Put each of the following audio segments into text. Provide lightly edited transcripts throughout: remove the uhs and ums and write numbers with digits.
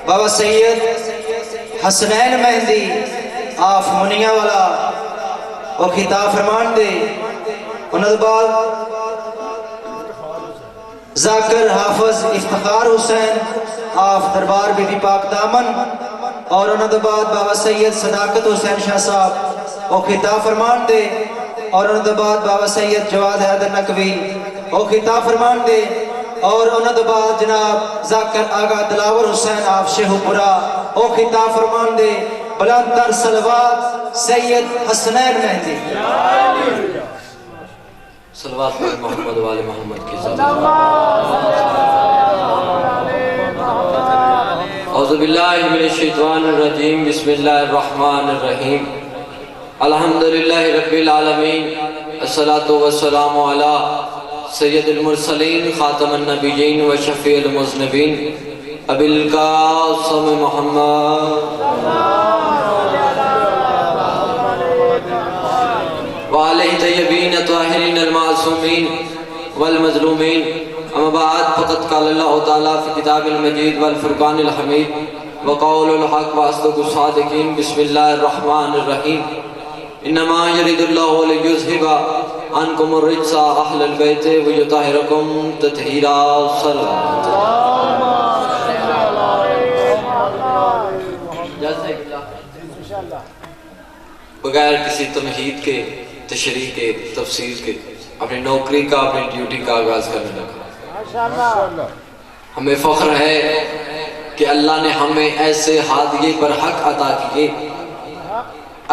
بابا سید حسنین مہندی آف منیا والا وہ خطاب فرمان دے. انہوں بعد ذاکر حافظ افتخار حسین آف دربار بی بی پاک دامن اور انہوں بعد بابا سید صداقت حسین شاہ صاحب وہ خطاب فرمان دے. اور انہوں بعد بابا سید جواد حیدر نقوی وہ خطاب فرمان دے. اور انہوں بعد جناب ذاکر آغا دلاور حسین آف شیخو پورا وہ خطاب فرمان دے. بلند تر صلوات سید حسنین مہندی. صلوات پر محمد والے محمد کی ذات. اعوذ باللہ من الشیطان الرجیم. بسم اللہ الرحمن الرحیم. الحمدللہ رب العالمین. الصلاة والسلام علی سید المرسلین خاتم النبیین و شفیع المذنبین ابی القاسم محمد وآلہ طیبین طاہرین المعصومین والمظلومین. اما بعد فقد قال اللہ تعالیٰ فی کتاب المجید والفرقان الحمید وقول الحق واصدق الصادقین. بسم اللہ الرحمن الرحیم. انما یرید اللہ لیذھب عنکم الرجس اہل البیت ویطہرکم تطہیرا. صلوات بغیر کسی تمہید کے تشریح کے تفسیر کے اپنی نوکری کا اپنی ڈیوٹی کا آغاز کرنے لگا. ہمیں فخر ہے کہ اللہ نے ہمیں ایسے ہادیے پر حق عطا کیے.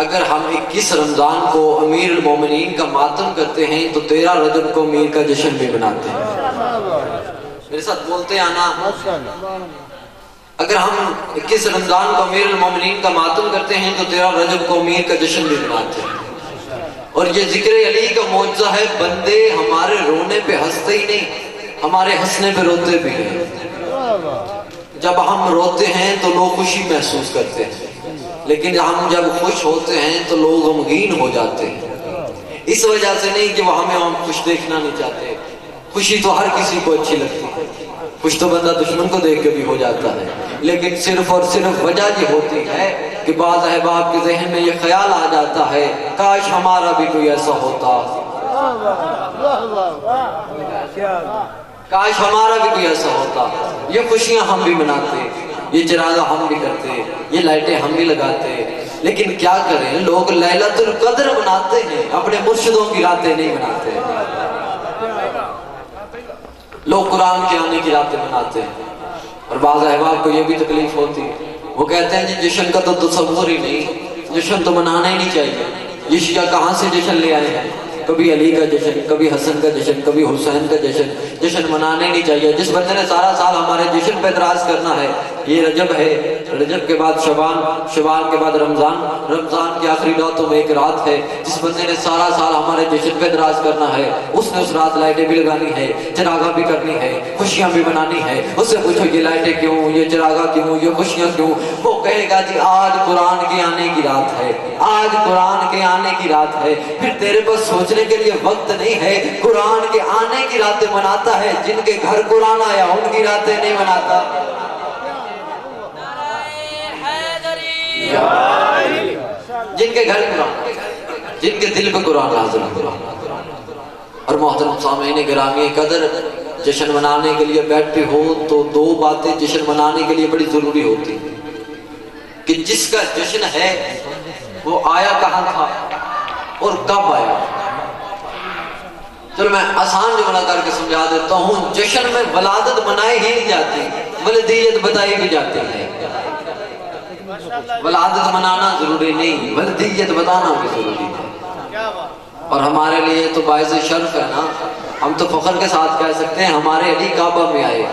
اگر ہم 21 رمضان کو امیر المومنین کا ماتم کرتے ہیں تو 13 رجب کو امیر کا جشن بھی مناتے ہیں. میرے ساتھ بولتے ہیں نا. اگر ہم 21 رمضان کو امیر المومنین کا ماتم کرتے ہیں تو 13 رجب کو امیر کا جشن بھی مناتے ہیں. اور یہ ذکر علی کا معجزہ ہے. بندے ہمارے رونے پہ ہنستے ہی نہیں, ہمارے ہنسنے پہ روتے بھی ہیں. جب ہم روتے ہیں تو لوگ خوشی محسوس کرتے ہیں, لیکن ہم جب خوش ہوتے ہیں تو لوگ غمگین ہو جاتے ہیں. اس وجہ سے نہیں کہ وہ ہمیں خوش دیکھنا نہیں چاہتے. خوشی تو ہر کسی کو اچھی لگتی ہے. خوش تو بندہ دشمن کو دیکھ کے بھی ہو جاتا ہے, لیکن صرف اور صرف وجہ یہ ہوتی ہے کہ بعض احباب کے ذہن میں یہ خیال آ جاتا ہے کاش ہمارا بھی کوئی ایسا ہوتا, کاش ہمارا بھی کوئی ایسا ہوتا. یہ خوشیاں ہم بھی مناتے, یہ چراغا ہم بھی کرتے, یہ لائٹیں ہم بھی لگاتے, لیکن کیا کریں لوگ لیلۃ القدر مناتے ہیں, اپنے مرشدوں کی راتیں نہیں مناتے. لوگ قرآن کے آنے کی راتیں مناتے ہیں. اور بعض احباب کو یہ بھی تکلیف ہوتی ہے, وہ کہتے ہیں جی جشن کا تو تصور ہی نہیں, جشن تو منانا ہی نہیں چاہیے. یہ شیعہ کہاں سے جشن لے آئے ہیں؟ کبھی علی کا جشن, کبھی حسن کا جشن, کبھی حسین کا جشن. جشن منانے نہیں چاہیے. جس بندے نے سارا سال ہمارے جشن پہ اعتراض کرنا ہے, یہ رجب ہے, رجب کے بعد شعبان, شعبان کے بعد رمضان, رمضان کی آخری راتوں میں ایک رات ہے. جس بندے نے سارا سال ہمارے جشن پہ اعتراض کرنا ہے, اس نے اس رات لائٹیں بھی لگانی ہے, چراغا بھی کرنی ہے, خوشیاں بھی منانی ہے. اس سے پوچھو یہ لائٹیں کیوں, یہ چراغا کیوں, یہ خوشیاں کیوں؟ وہ کہے گا جی آج قرآن کے آنے کی رات ہے, آج قرآن کے آنے کی رات ہے. پھر تیرے پاس سوچنے کے لیے وقت نہیں ہے. قرآن کے آنے کی راتیں مناتا ہے, جن کے گھر قرآن آیا ان کی راتیں نہیں مناتا. جن کے گھر قرآن, جن کے دل پہ قرآن نازل ہو. اور محترم سامعین گرامی قدر, جشن منانے کے لیے بیٹھتے ہو تو دو باتیں جشن منانے کے لیے بڑی ضروری ہوتی ہیں کہ جس کا جشن ہے وہ آیا کہاں تھا اور کب آیا. چلو میں آسان جملہ کر کے سمجھا دیتا ہوں. جشن میں ولادت منائی ہی نہیں جاتی, ولدیت بتائی بھی جاتی ہے. ولادت منانا ضروری نہیں, ولدیت بتانا بھی ضروری ہے. اور ہمارے لیے تو باعث شرف ہے نا, ہم تو فخر کے ساتھ کہہ سکتے ہیں ہمارے علی کعبہ میں آئے.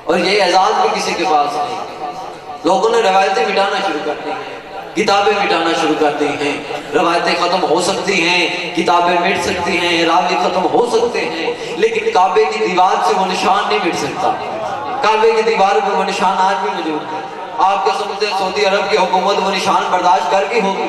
اور یہ اعزاز بھی کسی کے پاس نہیں. لوگوں نے روایتیں مٹانا شروع کر دی ہیں, کتابیں مٹانا شروع کر دی ہیں. روایتیں ختم ہو سکتی ہیں, کتابیں مٹ سکتی ہیں, راوی ختم ہو سکتے ہیں, لیکن کعبے کی دیوار سے وہ نشان نہیں مٹ سکتا. کعبے کی دیوار پہ وہ نشان آج بھی موجود ہے. آپ کیا سمجھتے ہیں سعودی عرب کی حکومت وہ نشان برداشت کر کے ہوگی؟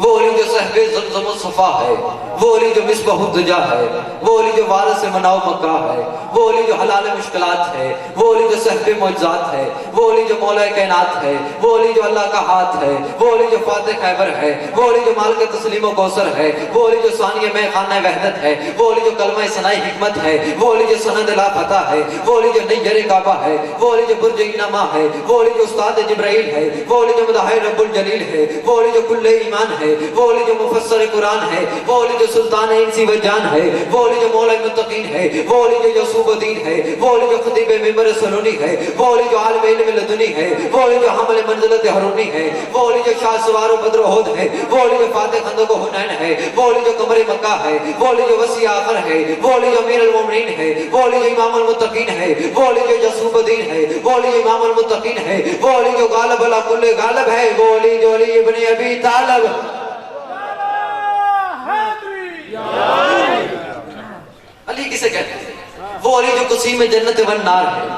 وہ علی جو صحب زمزم و صفا ہے، وہ علی جو مصباح الدجا ہے، وہ علی جو وارث مناو مکہ ہے، وہ علی جو حلال مشکلات ہے، وہ علی جو صحب معجزات ہے، وہ علی جو مولا کائنات ہے، وہ علی جو اللہ کا ہاتھ ہے، وہ علی جو فاتح خیبر ہے، وہ علی جو مالک تسلیم و کوثر ہے، وہ علی جو ثانی میں خانہ وحدت ہے، وہ علی جو کلمہ ثنائی حکمت ہے، وہ علی جو سند لا فتح ہے، وہ علی جو نیر کعبہ ہے، وہ علی جو برج انما ہے، وہ علی جو استاد جبرائیل ہے، وہ علی جو مداح رب الجلیل ہے، وہ علی جو کل ایمان ہے، وہ علی جو مفسر قرآن ہے، وہ علی جو سلطان انسی و جان ہے، وہ علی جو مولا المتقین ہے، وہ علی جو یوسف الدین ہے، وہ علی جو خطیب ممبر سلونی ہے، وہ علی جو عالم علم لدنی ہے، وہ علی جو حمل منزلت ہرونی ہے، وہ علی جو شاہ سوار و بدر احد ہے، وہ علی جو فاتح خندق و حنین ہے، وہ علی جو قمر مکہ ہے، وہ علی جو وسیع آخر ہے، وہ علی جو امیر المومنین ہے، وہ علی جو امام المتقین ہے، وہ علی جو یوسف الدین ہے، وہ علی جو امام المتقین ہے، وہ علی جو غالب علی کل غالب ہے، وہ علی جو علی ابن ابی طالب۔ علی کسے کہتے ہیں؟ وہ علی جو قسیم جنت والنار ہے،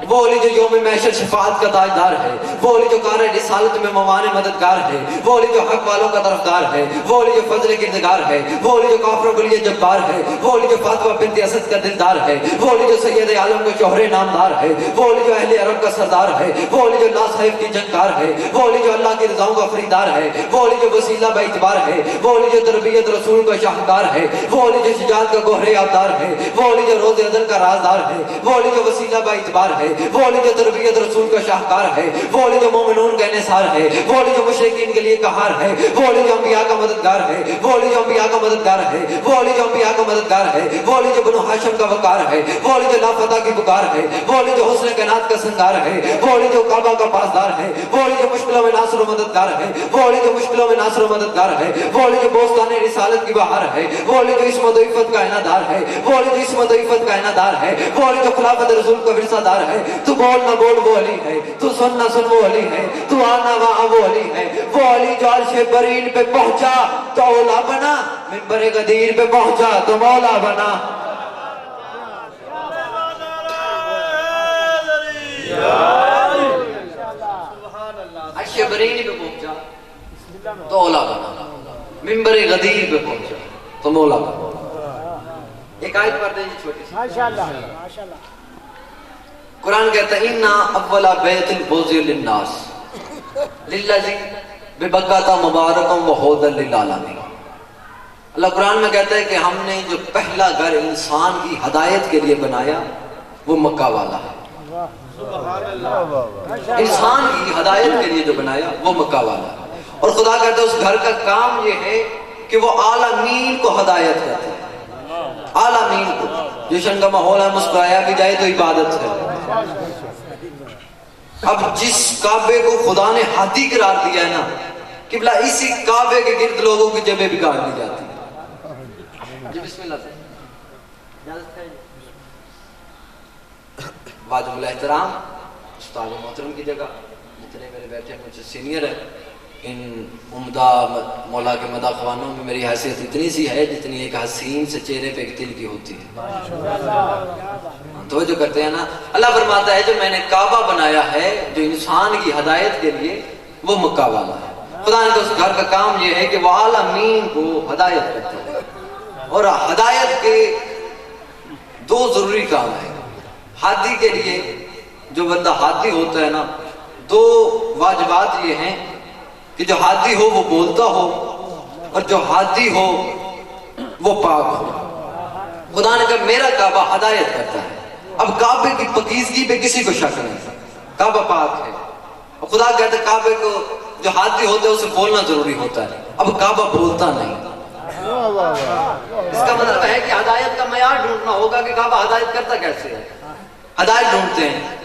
وہ علی جو یوم محشر شفاعت کا تاجدار ہے، وہ علی جو کار رسالت میں موانع مددگار ہے، وہ علی جو حق والوں کا طرفدار ہے، وہ علی جو فضل کردگار ہے، وہ علی جو کافروں کے لیے جبار ہے، وہ علی جو فاطمہ بنت اسد کا دلدار ہے، وہ علی جو سید عالم کو شوہر نامدار ہے، وہ علی جو اہل عرب کا سردار ہے، وہ علی جو لا صاحب کی جنگار ہے، وہ علی جو اللہ کی رضاؤں کا خریدار ہے، وہ علی جو وسیلہ با اعتبار ہے، وہ علی جو تربیت رسول کا شاہکار ہے، وہ علی جو شجاعت کا گوہر آبدار ہے، وہ علی جو روز ازل کا رازدار ہے، وہ علی جو وسیلہ با اعتبار ہے، وہ علی جو تربیت رسول کا شاہکار ہے، وہ علی جو مومنون کا انحصار ہے، وہ علی جو مشرکین کے لیے قہار ہے، وہ علی جو انبیاء کا مددگار ہے، وہ علی جو انبیاء کا مددگار ہے، وہ علی جو انبیاء کا مددگار ہے، وہ علی جو بنو ہاشم کا وقار ہے، وہ علی جو لا فتح کی پکار ہے، وہ علی جو حسن کائنات کا سنگار ہے، وہ علی جو کعبہ کا پاسدار ہے، وہ علی جو مشکلوں میں ناصر و مددگار ہے، وہ علی جو مشکلوں میں ناصر و مددگار ہے، وہ علی جو بوستان رسالت کی بہار ہے، وہ علی جو عصمت و عفت کا عنادار ہے، وہ علی جو عصمت و عفت کا عنادار ہے، وہ علی جو خلافت رسول کا ورثہ دار ہے، تو بول نہ بول وہ علی ہے، تو سن نہ سن وہ علی ہے، تو آنا وہاں وہ علی ہے، وہ علی جو عرش برین پہ پہنچا تو اولا بنا، منبر غدیر پہ پہنچا تو مولا بنا۔ عرش برین پہ پہنچا تو اولا بنا، منبر غدیر پہ پہنچا تو مولا بنا۔ ایک آیت پڑھ دیں جی چھوٹی سی۔ ماشاءاللہ قرآن کہتا ہے اِنَّا اَوَّلَ بَيْتٍ بُوزِيَ لِلنَّاسِ لِلَّذِي بِبَكَّةَ مُبَارَكًا وَهُدًى لِلْعَالَمِينَ۔ اللہ قرآن میں کہتا ہے کہ ہم نے جو پہلا گھر انسان کی ہدایت کے لیے بنایا وہ مکہ والا ہے۔ انسان کی ہدایت کے لیے جو بنایا وہ مکہ والا ہے، اور خدا کہتا ہے اس گھر کا کام یہ ہے کہ وہ عالمین کو ہدایت کرتا ہے، عالمین کو۔ جشن کا ماحول ہے، مسکرایا بھی جائے تو عبادت ہے۔ اب جس کعبے کو خدا نے ہاتھی قرار دیا ہے نا، قبلہ اسی کعبے کے گرد لوگوں کی جبیں بگاڑ دی جاتی ہیں۔ جی بسم اللہ سے واجب الاحترام استاد محترم کی جگہ جتنے میرے بیٹھے مجھ سے سینئر ہیں، ان عمدہ مولا کے مدح خوانوں میں میری حیثیت اتنی سی ہے جتنی ایک حسین سے چہرے پہ ایک تل کی ہوتی ہے۔ تو جو کرتے ہیں نا، اللہ فرماتا ہے جو میں نے کعبہ بنایا ہے جو انسان کی ہدایت کے لیے وہ مکہ والا ہے۔ خدا نے تو اس گھر کا کام یہ ہے کہ وہ عالمین کو ہدایت کرتا ہے، اور ہدایت کے دو ضروری کام ہیں۔ ہادی کے لیے جو بندہ ہادی ہوتا ہے نا، دو واجبات یہ ہیں کہ جو ہادی ہو وہ بولتا ہو، اور جو ہادی ہو وہ پاک ہو۔ خدا نے کہا میرا کعبہ ہدایت کرتا ہے۔ اب کعبے کی پاکیزگی پہ کسی کو شک نہیں، کعبہ پاک ہے۔ اور خدا کہتا ہے کعبے کو جو ہادی ہوتا ہے اسے بولنا ضروری ہوتا ہے، اب کعبہ بولتا نہیں۔ اس کا مطلب ہے کہ ہدایت کا معیار ڈھونڈنا ہوگا کہ کعبہ ہدایت کرتا کیسے ہے۔ ہدایت ڈھونڈتے ہیں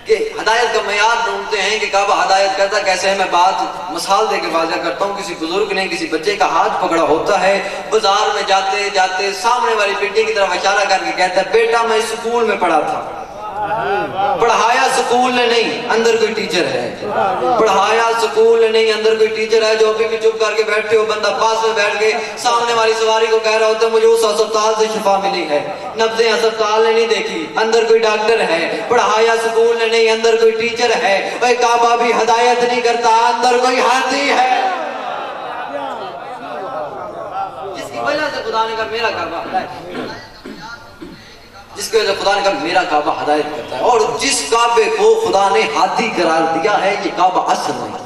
کہ ہدایت کا معیار ڈھونڈتے ہیں کہ کعبہ ہدایت کرتا کیسے ہے۔ میں بات مثال دے کے واضح کرتا ہوں۔ کسی بزرگ نے کسی بچے کا ہاتھ پکڑا ہوتا ہے، بازار میں جاتے جاتے سامنے والی پنڈی کی طرف اشارہ کر کے کہتا ہے بیٹا میں اسکول میں پڑھا تھا۔ پڑھایا سکول نے نہیں، اندر کوئی ٹیچر ہے۔ پڑھایا سکول نے نہیں، اندر کوئی ٹیچر ہے۔ جو ابھی بھی چپ کر کے بیٹھے ہو، بندہ پاس میں بیٹھ گئے، سامنے والی سواری کو کہہ رہا ہوتا ہے مجھے اس ہسپتال سے شفا ملی ہے، نبضیں ہسپتال نے نہیں دیکھی، اندر کوئی ڈاکٹر ہے۔ پڑھایا سکول نے نہیں، اندر کوئی ٹیچر ہے۔ وہ کعبہ بھی ہدایت نہیں کرتا، اندر کوئی ہاتھی ہے۔ خدا نے کہا میرا کعبہ ہدایت، جس کی وجہ سے خدا نے کہا میرا کعبہ ہدایت کرتا ہے. اور جس کعبے کو خدا نے ہاتھی قرار دیا ہے یہ کعبہ اصل نہیں.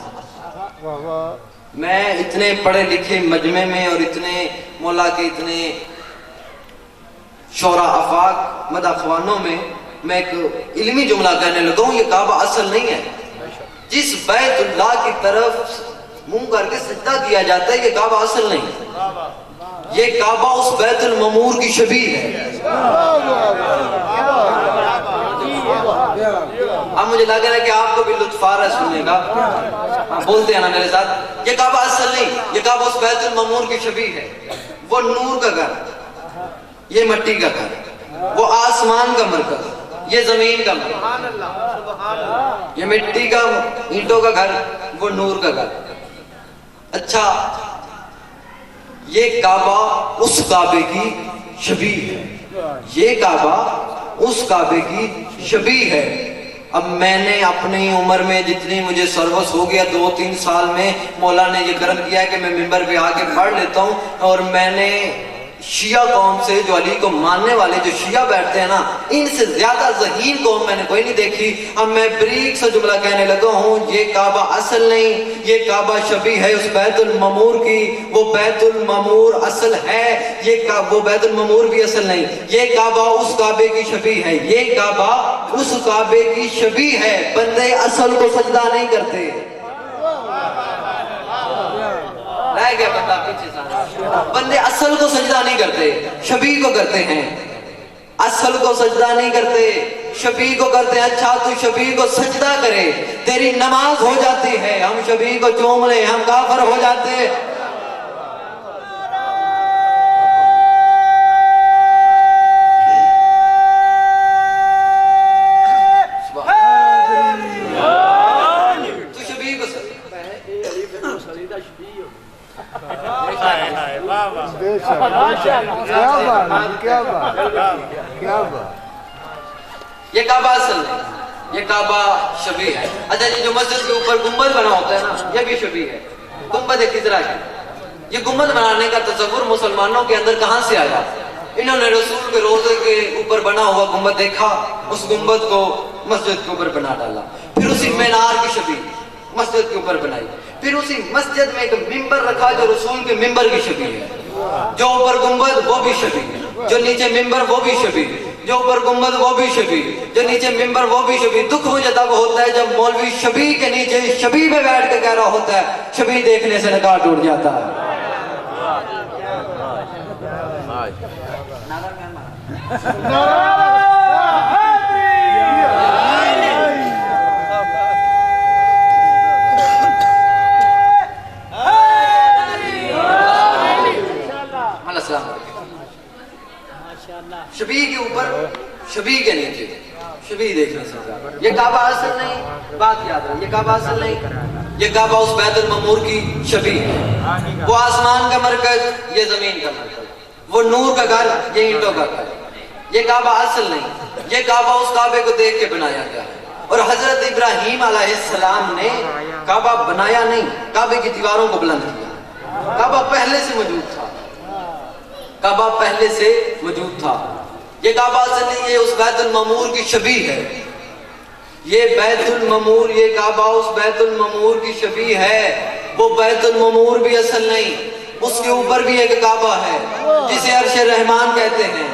میں اتنے پڑھے لکھے مجمع میں اور اتنے مولا کے اتنے شعراء آفاق مداخوانوں میں ایک علمی جملہ کہنے لگا ہوں، یہ کعبہ اصل نہیں ہے. جس بیت اللہ کی طرف منہ کر کے سجدہ کیا جاتا ہے یہ کعبہ اصل نہیں ہے. یہ کعبہ اس بیت الممور کی شبیہ ہے. اب مجھے لگ رہا ہے کہ آپ کو بھی لطف آ رہا ہے سننے کا، بولتے ہیں نا میرے ساتھ. یہ کعبہ اصل نہیں، یہ کعبہ اس بیت الممور کی شبیہ ہے. وہ نور کا گھر، یہ مٹی کا گھر. وہ آسمان کا مرکز، یہ زمین کا مرکز. یہ مٹی کا اینٹوں کا گھر، وہ نور کا گھر. اچھا یہ کعبہ اس کعبے کی شبیہ ہے، یہ کعبہ اس کعبے کی شبیہ ہے. اب میں نے اپنی عمر میں جتنی مجھے سروس ہو گیا 2-3 سال میں مولا نے یہ کرم کیا ہے کہ میں ممبر پہ آ کے پڑھ لیتا ہوں. اور میں نے شیعہ قوم سے جو علی کو ماننے والے جو شیعہ بیٹھتے ہیں نا، ان سے زیادہ ذہین قوم میں نے کوئی نہیں دیکھی. اب میں بریک سے جملہ کہنے لگا ہوں، یہ کعبہ اصل نہیں، یہ کعبہ شبیہ ہے اس بیت الممور کی. وہ بیت الممور اصل ہے، وہ بیت الممور بھی اصل نہیں. یہ کعبہ اس کعبے کی شبیہ ہے، یہ کعبہ اس کعبے کی شبیہ ہے. بندے اصل کو سجدہ نہیں کرتے. رہ گیا بندہ پیچھے سارا. بندے اصل کو سجدہ نہیں کرتے، شبیہ کو کرتے ہیں. اصل کو سجدہ نہیں کرتے، شبیہ کو کرتے ہیں. اچھا تو شبیہ کو سجدہ کرے، تیری نماز ہو جاتی ہے. ہم شبیہ کو چوم لیں، ہم کافر ہو جاتے ہیں. یہ کعبہ اصل نہیں، یہ کعبہ شبیہ ہے. اچھا یہ جو مسجد کے اوپر گنبد بنا ہوتا ہے نا، یہ بھی شبیہ ہے. گنبد ایک خضرا ہے. یہ گنبد بنانے کا تصور مسلمانوں کے اندر کہاں سے آیا؟ انہوں نے رسول کے روضے کے اوپر بنا ہوا گنبد دیکھا، اس گنبد کو مسجد کے اوپر بنا ڈالا. پھر اسی مینار کی شبیہ مسجد کے اوپر بنائی. پھر اسی مسجد میں ایک ممبر رکھا جو رسول کے ممبر کی شبیہ ہے. جو اوپر گنبد وہ بھی شبیہ، جو نیچے ممبر وہ بھی شبیہ، جو اوپر گنبد وہ بھی شبیہ، جو نیچے ممبر وہ بھی شبیہ. دکھ مجھے تب ہوتا ہے جب مولوی شبیہ کے نیچے شبیہ میں بیٹھ کے کہہ رہا ہوتا ہے. شبیہ دیکھنے سے نکاح ٹوٹ جاتا ہے. شبیہ کے اوپر، شبیہ کے نیچے شبیہ دیکھنے سے. یہ کعبہ اصل نہیں، بات یاد رہے، یہ کعبہ اصل نہیں، یہ کعبہ اس بیت الممور کی شبیہ ہے. وہ آسمان کا مرکز، یہ زمین کا مرکز. وہ نور کا گھر، یہ اینٹوں کا گھر. یہ کعبہ اصل نہیں، یہ کعبہ اس کعبے کو دیکھ کے بنایا گیا ہے. اور حضرت ابراہیم علیہ السلام نے کعبہ بنایا نہیں، کعبے کی دیواروں کو بلند کیا. کعبہ پہلے سے موجود تھا، کعبہ پہلے سے موجود تھا. یہ کعبہ اصل نہیں، یہ اس بیت الممور کی شبیہ ہے. یہ بیت الممور، یہ کعبہ اس بیت الممور کی شبیہ ہے. وہ بیت الممور بھی اصل نہیں، اس کے اوپر بھی ایک کعبہ ہے جسے عرش رحمان کہتے ہیں.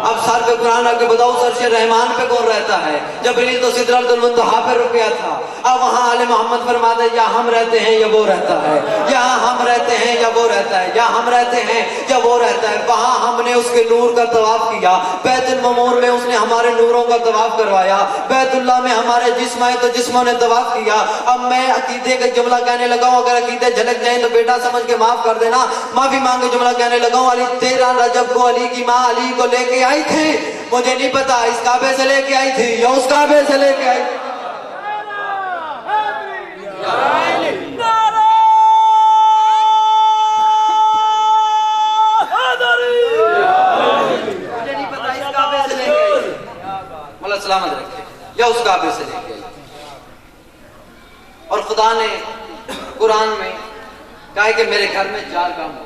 اب سر پہ قرآن آ کے بتاؤ اس عرش رحمان پہ کون رہتا ہے؟ جبریل تو سدرۃ المنتہا پہ رکیا تھا. اب وہاں آل محمد فرماتے ہیں یا ہم رہتے ہیں یا وہ رہتا ہے، یہاں ہم رہتے ہیں یا وہ رہتا ہے، یا ہم رہتے ہیں یا وہ رہتا ہے. وہاں ہم نے اس کے نور کا طواف کیا، بیت الممور میں اس نے ہمارے نوروں کا طواف کروایا، بیت اللہ میں ہمارے جسم آئے تو جسموں نے طواف کیا. اب میں عقیدے کا جملہ کہنے لگا ہوں، اگر عقیدے جھلک جائیں تو بیٹا سمجھ کے معاف کر دینا. معافی مانگے جملہ کہنے لگا ہوں. علی 13 رجب کو علی کی ماں علی کو لے کے آئی تھی، مجھے نہیں پتا اس کعبے سے لے کے آئی تھی یا اس کعبے سے لے کے آئی تھی. مجھے نہیں پتا اس کعبے سے لے کے آئی تھی، مولا سلامت رکھے، یا اس کعبے سے لے کے آئی. اور خدا نے قرآن میں کہا کہ میرے گھر میں 4 کام ہو.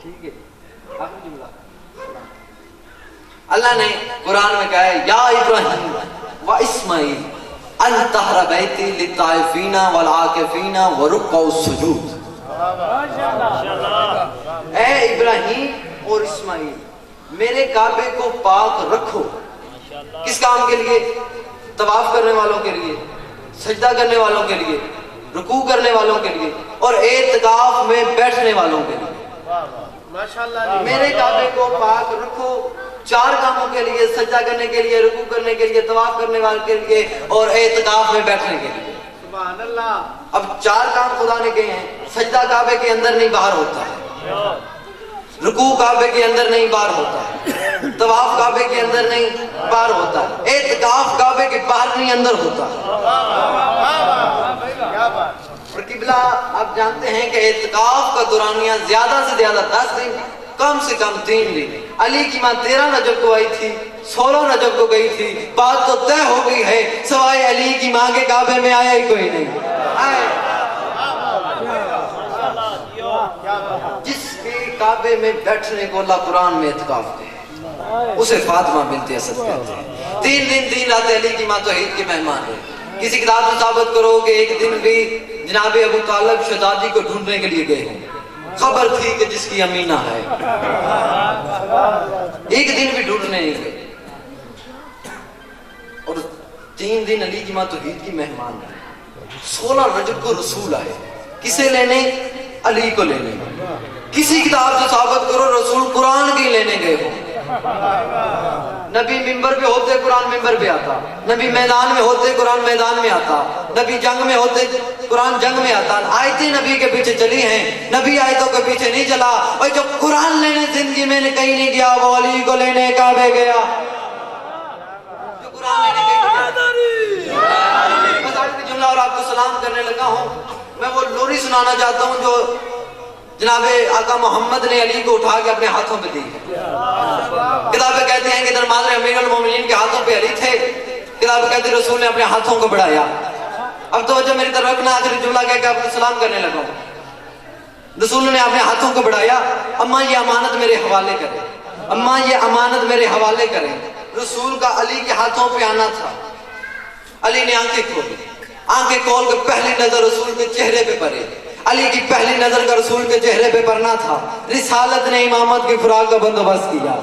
ٹھیک ہے آخری جملہ اللہ نے قرآن میں کہا ہے یا ابراہیم و اسماعیل ان طہر بیتی للطائفین والعاکفین ورکع السجود. اے ابراہیم اور اسماعیل میرے کعبے کو پاک رکھو. کس کام کے لیے؟ طواف کرنے والوں کے لیے، سجدہ کرنے والوں کے لیے، رکوع کرنے والوں کے لیے اور اعتکاف میں بیٹھنے والوں کے لیے. میرے کعبے کو پاک رکھو 4 کاموں کے لیے، سجدہ کرنے کے لیے، رکوع کرنے کے لیے، طواف کرنے والوں کے لیے اور اعتکاف میں بیٹھنے کے لیے. سبحان اللہ. اب 4 کام خدا نے کہے ہیں. سجدہ کعبے کے اندر نہیں باہر ہوتا ہے، رکوع کعبے کے اندر نہیں باہر ہوتا ہے، طواف کعبے کے اندر نہیں باہر ہوتا ہے، اعتکاف کعبے کے باہر نہیں اندر ہوتا ہے. اور قبلہ آپ جانتے ہیں کہ اعتکاف کا دورانیہ زیادہ سے زیادہ 10 دن، کم سے کم 3 دن. علی کی ماں 13 رجب کو آئی تھی، 16 رجب کو گئی تھی. بات تو طے ہو گئی ہے، سوائے علی کی ماں کے کعبے میں آیا ہی کوئی نہیں. جس کے کعبے میں بیٹھنے کو اللہ قرآن میں اعتکاف دے اسے فاطمہ بنت اسد کہتے ہیں. 3 دن 3 راتیں علی کی ماں توحید کے مہمان ہے. کسی کتاب میں ثابت کرو کہ ایک دن بھی جناب ابو طالب شہزادی کو ڈھونڈنے کے لیے گئے ہوں. خبر تھی کہ جس کی امینہ ہے، ایک دن بھی ڈھونڈنے نہیں گئے. اور 3 دن علی کی ماں توحید کی مہمان ہے. 16 رجب کو رسول آئے. کسے لینے؟ علی کو لینے. کسی کتاب سے ثابت کرو رسول قرآن کی لینے گئے ہو. نبی منبر پہ ہوتے قرآن منبر پہ آتا، نبی میدان میں ہوتے قرآن میدان میں آتا، نبی جنگ میں ہوتے قرآن جنگ میں آتا. آیتیں نبی کے پیچھے چلی ہیں، نبی آیتوں کے پیچھے نہیں چلا. اور جو قرآن لینے زندگی میں نے کہیں نہیں گیا وہ علی کو لینے کعبے گیا. جو قرآن لینے کہیں نہیں گیا. بس آخری جملہ اور آپ کو سلام کرنے لگا ہوں. میں وہ لوری سنانا چاہتا ہوں جو جناب آقا محمد نے علی کو اٹھا کے اپنے ہاتھوں پہ دی. کتابیں کہتے ہیں کہ درماز امیر المومنین کے ہاتھوں پہ علی تھے. کتابیں کہتے ہیں رسول نے اپنے ہاتھوں کو بڑھایا. اب تو جو میری طرف رکھنا آخری جملہ کہہ کے آپ کو سلام کرنے لگا ہوں. رسول نے اپنے ہاتھوں کو بڑھایا. اماں یہ امانت میرے حوالے کریں، اماں یہ امانت میرے حوالے کریں. رسول کا علی کے ہاتھوں پہ آنا تھا. علی نے آنکھیں کھولی. آنکھیں کھول کے پہلی نظر رسول کے چہرے پہ پڑے. علی کی پہلی نظر کا رسول کے چہرے پہ پڑنا تھا. رسالت نے امامت کی خوراک کا بندوبست کیا.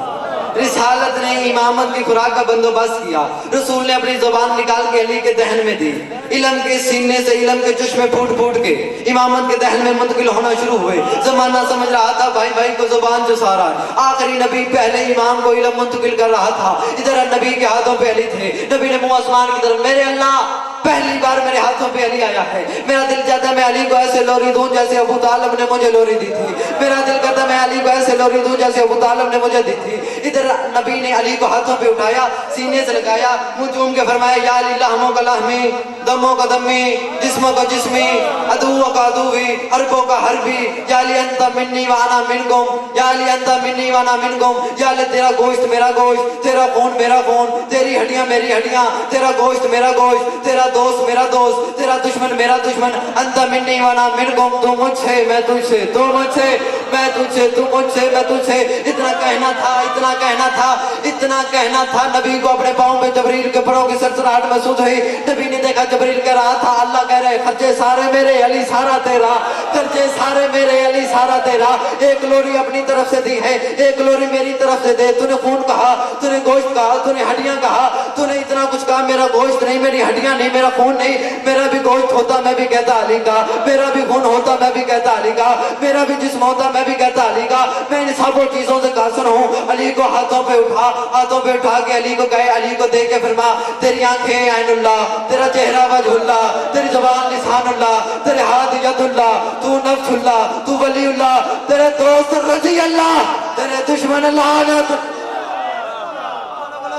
رسالت نے امامت کی خوراک کا بندوبست کیا. رسول نے اپنی زبان نکال کے علی کے دہن میں دی. علم کے سینے سے علم کے چشمے پھوٹ پھوٹ کے امامت کے دہن میں منتقل ہونا شروع ہوئے. زمانہ سمجھ رہا تھا بھائی بھائی کو زبان جو سارا ہے. آخری نبی پہلے امام کو علم منتقل کر رہا تھا. ادھر نبی کے ہاتھوں پہ علی تھے. نبی نے منہ آسمان کی طرف، میرے اللہ پہلی بار میرے ہاتھوں پہ علی آیا ہے. میرا دل چاہتا ہے میں علی کو ایسے لوری دوں جیسے ابو طالب نے مجھے لوری دی تھی. میرا دل کرتا ہے میں علی کو ایسے لوری دوں جیسے ابو طالب نے مجھے دی تھی. ادھر نبی نے علی کو ہاتھوں پہ اٹھایا، سینے سے لگایا، منہ چوم کے فرمایا یا علی لحموں کا لحمی، دموں کا دمی، جسموں کا جسمی، عدووں کا عدوی، حربوں کا حربی. یا علی انت منی وانا منکم، یا علی انت منی وانا منکم. یا علی تیرا گوشت میرا گوشت، تیرا خون میرا خون، تیری ہڈیاں میری ہڈیاں، تیرا گوشت میرا گوشت، تیرا دوست میرا دوست، تیرا دشمن میرا دشمن. انت منی وانا منکم، تو مجھ سے میں تجھ سے، تو مجھ سے میں تجھ سے، تو مجھ سے میں تجھ سے. اتنا کہنا تھا، اتنا کہنا تھا، اتنا کہنا تھا. نبی کو اپنے پاؤں میں جبریل کے پروں کی سرسراہٹ محسوس ہوئی. نبی نے دیکھا جبریل کہہ رہا تھا اللہ کہہ رہے خرچے سارے میرے علی سارا تیرا، خرچے سارے میرے علی سارا تیرا. ایک لوری اپنی طرف سے دی ہے، ایک لوری میری طرف سے دے. تو نے خون کہا، تو نے گوشت کہا، تو نے ہڈیاں کہا، تو نے اتنا کچھ کہا. میرا گوشت نہیں، میری ہڈیاں نہیں، میرا خون نہیں. میرا بھی گوشت ہوتا میں بھی کہتا علی کا، میرا بھی خون ہوتا میں بھی کہتا علی کا، میرا بھی جسم ہوتا میں بھی کہتا علی کا. میں ان سب چیزوں سے قاصر ہوں. علی کو ہاتھوں پہ اٹھا، ہاتھوں پہ اٹھا کے علی کو کہے، علی کو دیکھ کے فرما تیری آنکھیں عین اللہ، تیرا چہرہ وجہ اللہ، تیری زبان لسان اللہ، تیرے ہاتھ ید اللہ، تو نفس اللہ، تو ولی اللہ، تیرے دوست رضی اللہ، تیرے دشمن لعنت.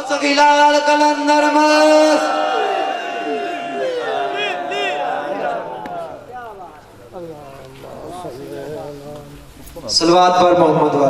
سکیلال کلندر مس صلوات پر محمد